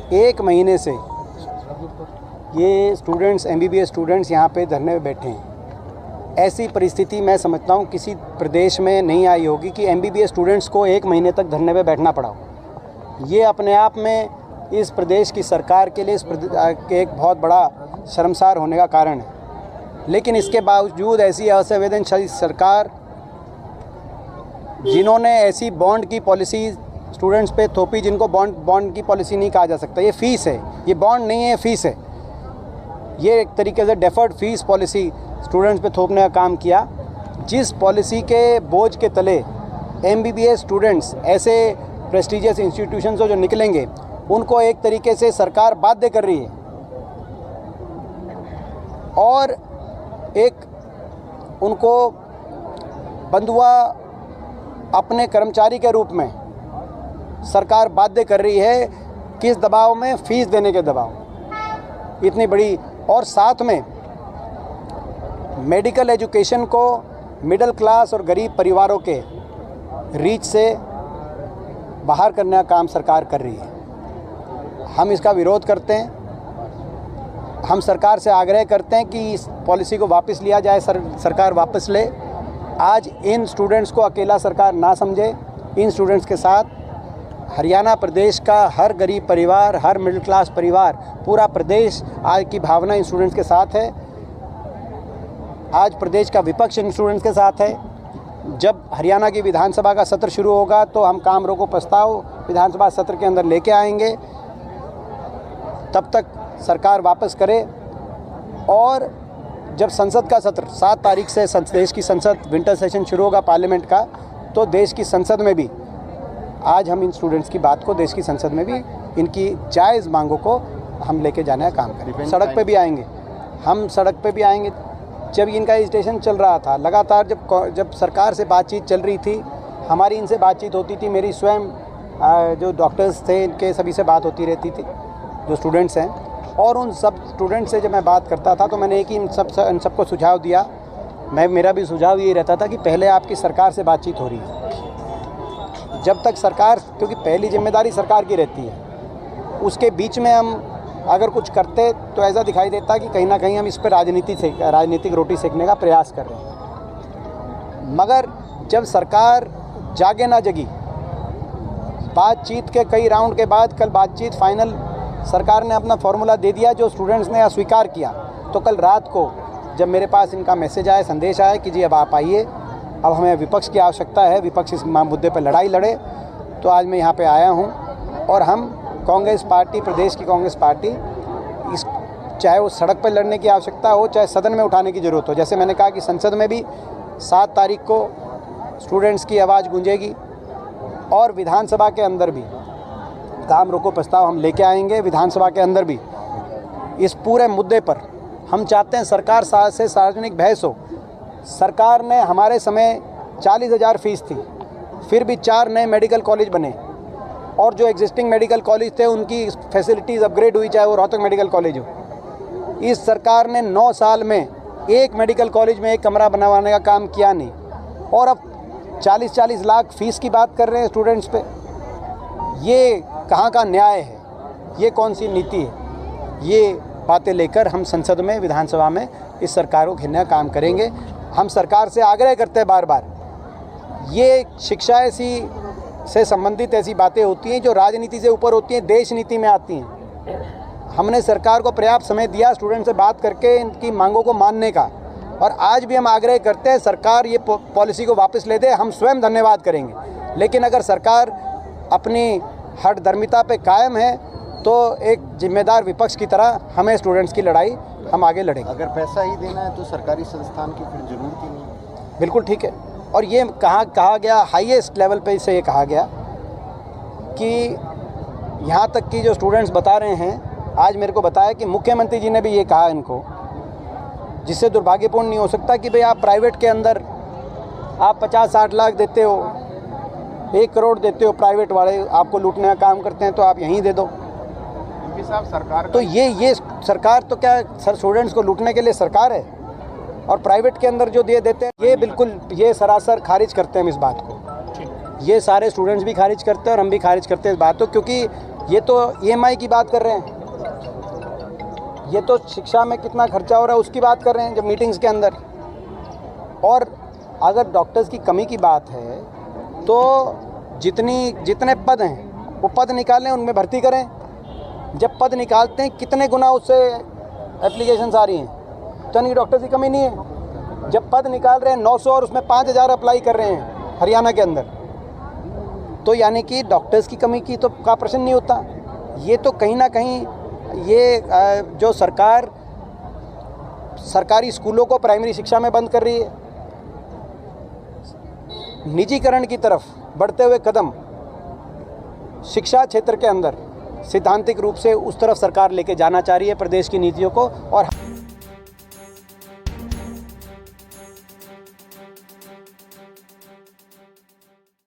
एक महीने से ये स्टूडेंट्स MBBS स्टूडेंट्स यहाँ पे धरने में बैठे हैं। ऐसी परिस्थिति मैं समझता हूँ किसी प्रदेश में नहीं आई होगी कि MBBS स्टूडेंट्स को एक महीने तक धरने में बैठना पड़ा हो। ये अपने आप में इस प्रदेश की सरकार के लिए एक बहुत बड़ा शर्मसार होने का कारण है। लेकिन इसके बावजूद ऐसी असंवेदनशील सरकार, जिन्होंने ऐसी बॉन्ड की पॉलिसी स्टूडेंट्स पे थोपी, जिनको बॉन्ड की पॉलिसी नहीं कहा जा सकता, ये फ़ीस है, ये बॉन्ड नहीं है, फ़ीस है। ये एक तरीके से डेफर्ड फीस पॉलिसी स्टूडेंट्स पे थोपने का काम किया, जिस पॉलिसी के बोझ के तले MBBS स्टूडेंट्स, ऐसे प्रेस्टिजियस इंस्टीट्यूशन से जो निकलेंगे, उनको एक तरीके से सरकार बाध्य कर रही है और एक उनको बंधुआ अपने कर्मचारी के रूप में सरकार बाध्य कर रही है। किस दबाव में? फीस देने के दबाव, इतनी बड़ी। और साथ में मेडिकल एजुकेशन को मिडिल क्लास और गरीब परिवारों के रीच से बाहर करने का काम सरकार कर रही है। हम इसका विरोध करते हैं। हम सरकार से आग्रह करते हैं कि इस पॉलिसी को वापस लिया जाए, सरकार वापस ले। आज इन स्टूडेंट्स को अकेला सरकार ना समझे। इन स्टूडेंट्स के साथ हरियाणा प्रदेश का हर गरीब परिवार, हर मिडिल क्लास परिवार, पूरा प्रदेश आज की भावना इन स्टूडेंट्स के साथ है। आज प्रदेश का विपक्ष इन स्टूडेंट्स के साथ है। जब हरियाणा की विधानसभा का सत्र शुरू होगा तो हम काम रोको प्रस्ताव विधानसभा सत्र के अंदर लेके आएंगे। तब तक सरकार वापस करे। और जब संसद का सत्र 7 तारीख से देश की संसद विंटर सेशन शुरू होगा पार्लियामेंट का, तो देश की संसद में भी आज हम इन स्टूडेंट्स की बात को, देश की संसद में भी इनकी जायज़ मांगों को हम लेके जाने का काम करें। सड़क पे भी आएंगे, हम सड़क पे भी आएंगे। जब इनका एजिटेशन चल रहा था, लगातार जब सरकार से बातचीत चल रही थी, हमारी इनसे बातचीत होती थी, मेरी स्वयं जो डॉक्टर्स थे इनके सभी से बात होती रहती थी, जो स्टूडेंट्स हैं। और उन सब स्टूडेंट्स से जब मैं बात करता था तो मैंने एक ही इन सबको सुझाव दिया। मेरा भी सुझाव ये रहता था कि पहले आपकी सरकार से बातचीत हो रही है। जब तक सरकार, क्योंकि पहली जिम्मेदारी सरकार की रहती है, उसके बीच में हम अगर कुछ करते तो ऐसा दिखाई देता कि कहीं ना कहीं हम इस पर राजनीतिक रोटी सेकने का प्रयास कर रहे हैं। मगर जब सरकार जागे ना जगी, बातचीत के कई राउंड के बाद कल बातचीत फाइनल सरकार ने अपना फॉर्मूला दे दिया, जो स्टूडेंट्स ने अस्वीकार किया। तो कल रात को जब मेरे पास इनका मैसेज आया, संदेश आया कि जी अब आप आइए, अब हमें विपक्ष की आवश्यकता है, विपक्ष इस मुद्दे पर लड़ाई लड़े, तो आज मैं यहाँ पे आया हूँ। और हम कांग्रेस पार्टी, प्रदेश की कांग्रेस पार्टी, इस चाहे वो सड़क पर लड़ने की आवश्यकता हो, चाहे सदन में उठाने की ज़रूरत हो। जैसे मैंने कहा कि संसद में भी 7 तारीख को स्टूडेंट्स की आवाज़ गूंजेगी और विधानसभा के अंदर भी काम रोको प्रस्ताव हम लेके आएंगे। विधानसभा के अंदर भी इस पूरे मुद्दे पर हम चाहते हैं सरकार से सार्वजनिक बहस हो। सरकार ने हमारे समय 40,000 फीस थी, फिर भी 4 नए मेडिकल कॉलेज बने और जो एग्जिस्टिंग मेडिकल कॉलेज थे उनकी फैसिलिटीज़ अपग्रेड हुई, चाहे वो रोहतक मेडिकल कॉलेज हो। इस सरकार ने 9 साल में एक मेडिकल कॉलेज में एक कमरा बनवाने का काम किया नहीं, और अब 40-40 लाख फीस की बात कर रहे हैं स्टूडेंट्स पे। ये कहाँ का न्याय है? ये कौन सी नीति है? ये बातें लेकर हम संसद में, विधानसभा में इस सरकार को घेरने का काम करेंगे। हम सरकार से आग्रह करते हैं बार बार, ये शिक्षा से संबंधित ऐसी बातें होती हैं जो राजनीति से ऊपर होती हैं, देश नीति में आती हैं। हमने सरकार को पर्याप्त समय दिया स्टूडेंट से बात करके इनकी मांगों को मानने का, और आज भी हम आग्रह करते हैं सरकार ये पॉलिसी को वापस ले दे। हम स्वयं धन्यवाद करेंगे। लेकिन अगर सरकार अपनी हठधर्मिता पे कायम है तो एक जिम्मेदार विपक्ष की तरह हमें स्टूडेंट्स की लड़ाई हम आगे लड़ेंगे। अगर पैसा ही देना है तो सरकारी संस्थान की फिर जरूरत ही नहीं। बिल्कुल ठीक है। और ये कहा गया, हाईएस्ट लेवल पे इसे ये कहा गया कि यहाँ तक कि जो स्टूडेंट्स बता रहे हैं, आज मेरे को बताया कि मुख्यमंत्री जी ने भी ये कहा इनको, जिससे दुर्भाग्यपूर्ण नहीं हो सकता कि भाई आप प्राइवेट के अंदर आप 50-60 लाख देते हो, 1 करोड़ देते हो, प्राइवेट वाले आपको लूटने का काम करते हैं, तो आप यहीं दे दो। साहब सरकार तो ये सरकार तो क्या स्टूडेंट्स को लूटने के लिए सरकार है? और प्राइवेट के अंदर जो देते हैं, ये बिल्कुल, ये सरासर खारिज करते हैं हम इस बात को। ये सारे स्टूडेंट्स भी खारिज करते हैं और हम भी खारिज करते हैं इस बात को, क्योंकि ये तो EMI की बात कर रहे हैं, ये तो शिक्षा में कितना खर्चा हो रहा है उसकी बात कर रहे हैं जब मीटिंग्स के अंदर। और अगर डॉक्टर्स की कमी की बात है तो जितने पद हैं वो पद निकालें, उनमें भर्ती करें। जब पद निकालते हैं कितने गुना उससे एप्लीकेशंस आ रही हैं, तो यानी डॉक्टर्स की कमी नहीं है। जब पद निकाल रहे हैं 900 और उसमें 5000 अप्लाई कर रहे हैं हरियाणा के अंदर, तो यानी कि डॉक्टर्स की कमी की तो का प्रश्न नहीं होता। ये तो कहीं ना कहीं ये जो सरकार सरकारी स्कूलों को प्राइमरी शिक्षा में बंद कर रही है, निजीकरण की तरफ बढ़ते हुए कदम शिक्षा क्षेत्र के अंदर सैद्धांतिक रूप से उस तरफ सरकार लेके जाना चाह रही है प्रदेश की नीतियों को। और